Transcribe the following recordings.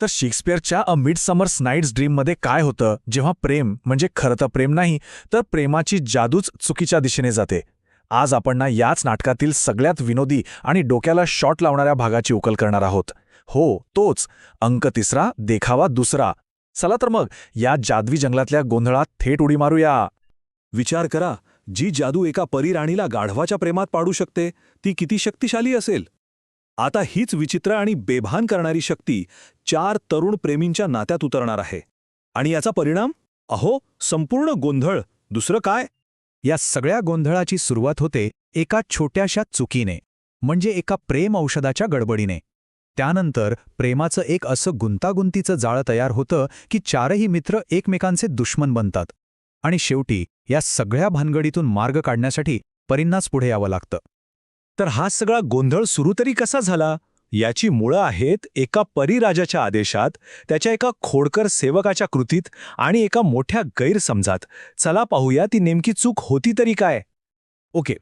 तर शेक्सपियरच्या अ मिडसमर्स नाईट्स ड्रीममध्ये काय होतं, जेव्हा प्रेम म्हणजे खरं तर प्रेम नाही, तर प्रेमाची जादूच चुकीच्या दिशेने जाते. आज आपण ना याच नाटकातील सगळ्यात विनोदी आणि डोक्याला शॉट लावणाऱ्या भागाची उकल करणार आहोत. हो, तोच अंक तिसरा, देखावा दुसरा. चला तर मग या जादवी जंगलातल्या गोंधळात थेट उडी मारूया. विचार करा, जी जादू एका परीराणीला गाढवाच्या प्रेमात पाडू शकते ती किती शक्तिशाली असेल. आता हीच विचित्र आणि बेभान करणारी शक्ती 4 तरुण प्रेमींच्या नात्यात उतरणार आहे. आणि याचा परिणाम? अहो, संपूर्ण गोंधळ. दुसरं काय? या सगळ्या गोंधळाची सुरुवात होते एका छोट्याशा चुकीने, म्हणजे एका प्रेम औषधाच्या गडबडीने. त्यानंतर प्रेमाचं एक असं गुंतागुंतीचं जाळं तयार होतं की 4ही मित्र एकमेकांचे दुश्मन बनतात. आणि शेवटी या सगळ्या भानगडीतून मार्ग काढण्यासाठी परींनाच पुढे यावं लागतं. तर हा सगळा गोंधळ सुरू तरी कसा झाला? याची मुळं आहेत एका परीराजाच्या आदेशात, त्याच्या एका खोडकर सेवकाच्या कृतीत आणि एका मोठ्या गैरसमजात. चला पाहूया ती नेमकी चूक होती तरी काय. ओके,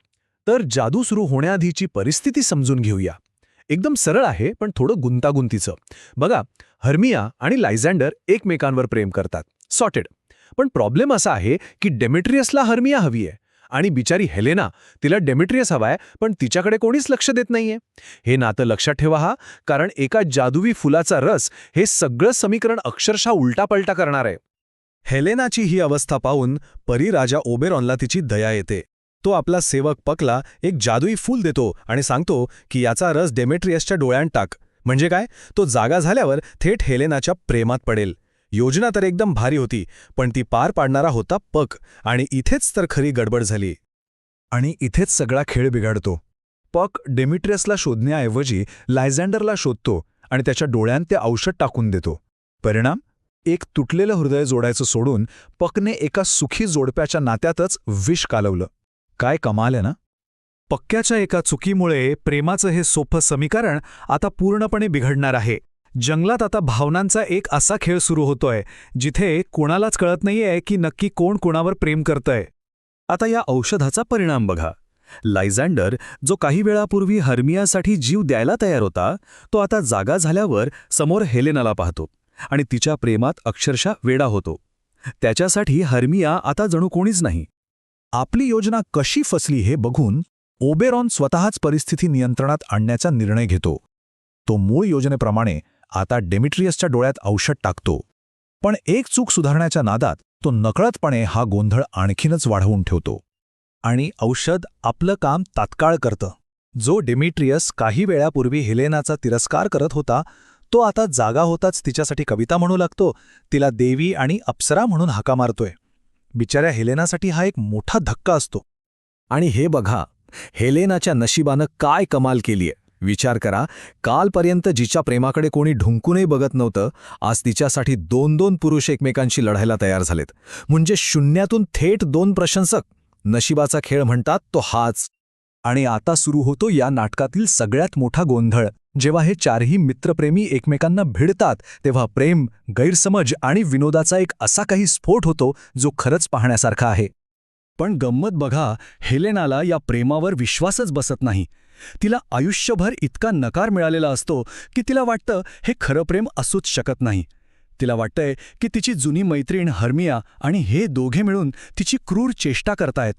तर जादू सुरू होण्याआधीची परिस्थिती समजून घेऊया. एकदम सरळ आहे, पण थोडं गुंतागुंतीचं. बघा, हर्मिया आणि लायझँडर एकमेकांवर प्रेम करतात. सॉर्टेड. पण प्रॉब्लेम असा आहे की डेमेट्रियसला हर्मिया हवी आहे आणि बिचारी हेलेना, तिला डेमेट्रियस हवाय, पण तिच्याकडे कोणीच लक्ष देत नाहीये. हे नातं लक्षात ठेवा हा, कारण एका जादुवी फुलाचा रस हे सगळं समीकरण अक्षरशः उलटापलटा करणार आहे. हेलेनाची ही अवस्था पाहून परीराजा ओबेरॉनला तिची दया येते. तो आपला सेवक पकला एक जादुई फूल देतो आणि सांगतो की याचा रस डेमेट्रियसच्या डोळ्यात टाक. म्हणजे काय? तो जागा झाल्यावर थेट हेलेनाच्या प्रेमात पडेल. योजना तर एकदम भारी होती, पण ती पार पाडणारा होता पक. आणि इथेच तर खरी गडबड झाली. आणि इथेच सगळा खेळ बिघडतो. पक डेमेट्रियसला शोधण्याऐवजी लायझँडरला शोधतो आणि त्याच्या डोळ्यात ते औषध टाकून देतो. परिणाम? एक तुटलेलं हृदय जोडायचं सोडून पकने एका सुखी जोडप्याच्या नात्यातच विष कालवलं. काय कमाल आहे ना? पक्क्याच्या एका चुकीमुळे प्रेमाचं हे सोपं समीकरण आता पूर्णपणे बिघडणार आहे. जंगलात आता भावनांचा एक असा खेळ सुरू होतोय जिथे कोणालाच कळत नाहीये की नक्की कोण कोणावर प्रेम करतंय. आता या औषधाचा परिणाम बघा. लायझँडर, जो काही वेळापूर्वी हर्मियासाठी जीव द्यायला तयार होता, तो आता जागा झाल्यावर समोर हेलेनाला पाहतो आणि तिच्या प्रेमात अक्षरशः वेडा होतो. त्याच्यासाठी हर्मिया आता जणू कोणीच नाही. आपली योजना कशी फसली हे बघून ओबेरॉन स्वतःच परिस्थिती नियंत्रणात आणण्याचा निर्णय घेतो. तो मूळ योजनेप्रमाणे आता डेमेट्रियसच्या डोळ्यात औषध टाकतो. पण एक चूक सुधारण्याच्या नादात तो नकळतपणे हा गोंधळ आणखीनच वाढवून ठेवतो. आणि औषध आपलं काम तात्काळ करतं. जो डेमेट्रियस काही वेळापूर्वी हेलेनाचा तिरस्कार करत होता, तो आता जागा होताच तिच्यासाठी कविता म्हणू लागतो, तिला देवी आणि अप्सरा म्हणून हाका मारतोय. बिचाऱ्या हेलेनासाठी हा एक मोठा धक्का असतो. आणि हे बघा, हेलेनाच्या नशिबानं काय कमाल केलीये. विचार करा, कालपर्यंत जिच्या प्रेमाकडे कोणी ढुंकूनही बघत नव्हतं, आज तिच्यासाठी 2-2 पुरुष एकमेकांशी लढायला तयार झालेत. म्हणजे शून्यातून थेट 2 प्रशंसक. नशिबाचा खेळ म्हणतात तो हाच. आणि आता सुरू होतो या नाटकातील सगळ्यात मोठा गोंधळ. जेव्हा हे 4ही मित्रप्रेमी एकमेकांना भिडतात, तेव्हा प्रेम, गैरसमज आणि विनोदाचा एक असा काही स्फोट होतो जो खरंच पाहण्यासारखा आहे. पण गंमत बघा, हेलेनाला या प्रेमावर विश्वासच बसत नाही. तिला आयुष्यभर इतका नकार मिळालेला असतो की तिला वाटतं हे खरं प्रेम असूच शकत नाही. तिला वाटतंय की तिची जुनी मैत्रीण हर्मिया आणि हे दोघे मिळून तिची क्रूर चेष्टा करतायत.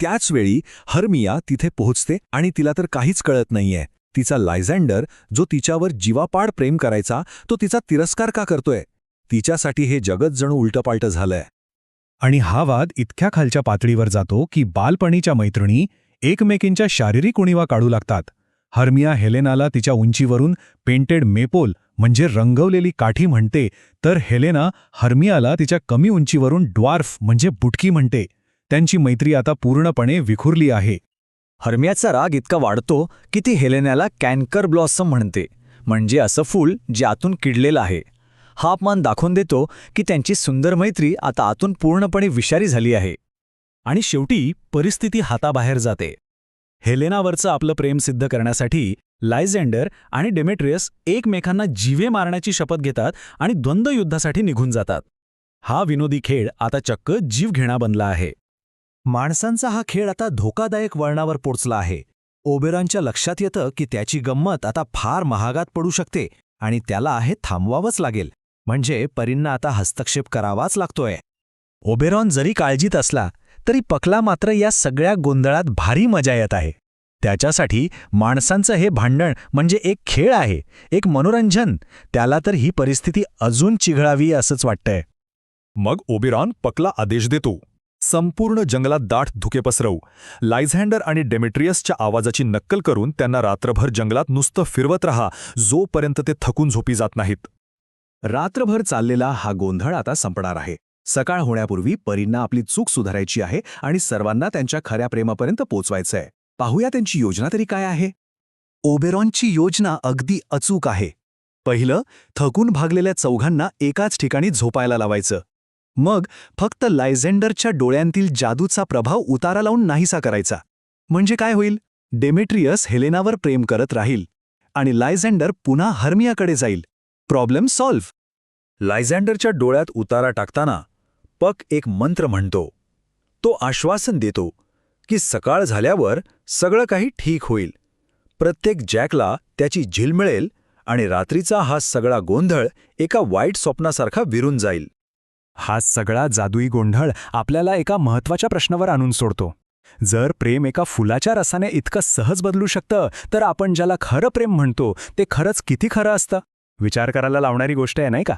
त्याचवेळी हर्मिया तिथे पोहोचते आणि तिला तर काहीच कळत नाहीये. तिचा लायझँडर, जो तिच्यावर जीवापाड प्रेम करायचा, तो तिचा तिरस्कार का करतोय? तिच्यासाठी हे जगत जणू उलटंपालटं झालंय. आणि हा वाद इतक्या खालच्या पातळीवर जातो की बालपणीच्या मैत्रिणी एकमेकींच्या शारीरिक उणीवा काढू लागतात. हर्मिया हेलेनाला तिच्या उंचीवरून पेंटेड मेपोल म्हणजे रंगवलेली काठी म्हणते, तर हेलेना हर्मियाला तिच्या कमी उंचीवरून ड्वार्फ म्हणजे बुटकी म्हणते. त्यांची मैत्री आता पूर्णपणे विखुरली आहे. हर्मियाचा राग इतका वाढतो की ती हेलेनाला कॅन्कर ब्लॉसम म्हणते, म्हणजे असं फूल जे आतून किडलेलं आहे. हा अपमान दाखवून देतो की त्यांची सुंदर मैत्री आता आतून पूर्णपणे विषारी झाली आहे. आणि शेवटी परिस्थिती हाताबाहेर जाते. हेलेनावरचं आपलं प्रेम सिद्ध करण्यासाठी लायझँडर आणि डेमेट्रियस एकमेकांना जीवे मारण्याची शपथ घेतात आणि द्वंद्वयुद्धासाठी निघून जातात. हा विनोदी खेळ आता चक्क जीवघेणा बनला आहे. माणसांचा हा खेळ आता धोकादायक वळणावर पोचला आहे. ओबेरॉनच्या लक्षात येतं की त्याची गंमत आता फार महागात पडू शकते आणि त्याला हे थांबवावंच लागेल. म्हणजे परींना आता हस्तक्षेप करावाच लागतोय. ओबेरॉन जरी काळजीत असला तरी पकला मात्र या सगळ्या गोंधळात भारी मजा येत आहे. त्याच्यासाठी माणसांचं हे भांडण म्हणजे एक खेळ आहे, एक मनोरंजन. त्याला तर ही परिस्थिती अजून चिघळावी असंच वाटतंय. मग ओबेरॉन पकला आदेश देतो, संपूर्ण जंगलात दाट धुके पसरवू. लायझँडर आणि डेमेट्रियसच्या आवाजाची नक्कल करून त्यांना रात्रभर जंगलात नुसतं फिरवत राहा, जोपर्यंत ते थकून झोपी जात नाहीत. रात्रभर चाललेला हा गोंधळ आता संपणार आहे. सकाळ होण्यापूर्वी परींना आपली चूक सुधारायची आहे आणि सर्वांना त्यांच्या खऱ्या प्रेमापर्यंत पोचवायचंय. पाहूया त्यांची योजना तरी काय आहे. ओबेरॉनची योजना अगदी अचूक आहे. पहिलं, थकून भागलेल्या चौघांना एकाच ठिकाणी झोपायला लावायचं. मग फक्त लायझेंडरच्या डोळ्यांतील जादूचा प्रभाव उतारा लावून नाहीसा करायचा. म्हणजे काय होईल? डेमेट्रियस हेलेनावर प्रेम करत राहील आणि लायझेंडर पुन्हा हर्मियाकडे जाईल. Problem solve. लायझँडरच्या डोळ्यात उतारा टाकताना पक एक मंत्र म्हणतो. तो आश्वासन देतो की सकाळ झाल्यावर सगळं काही ठीक होईल. प्रत्येक जॅकला त्याची झील मिळेल आणि रात्रीचा हा सगळा गोंधळ एका वाईट स्वप्नासारखा विरून जाईल. हा सगळा जादुई गोंधळ आपल्याला एका महत्त्वाच्या प्रश्नावर आणून सोडतो. जर प्रेम एका फुलाच्या रसाने इतकं सहज बदलू शकतं, तर आपण ज्याला खरं प्रेम म्हणतो ते खरंच किती खरं असतं? विचार करायला लावणारी गोष्ट आहे, नाही का?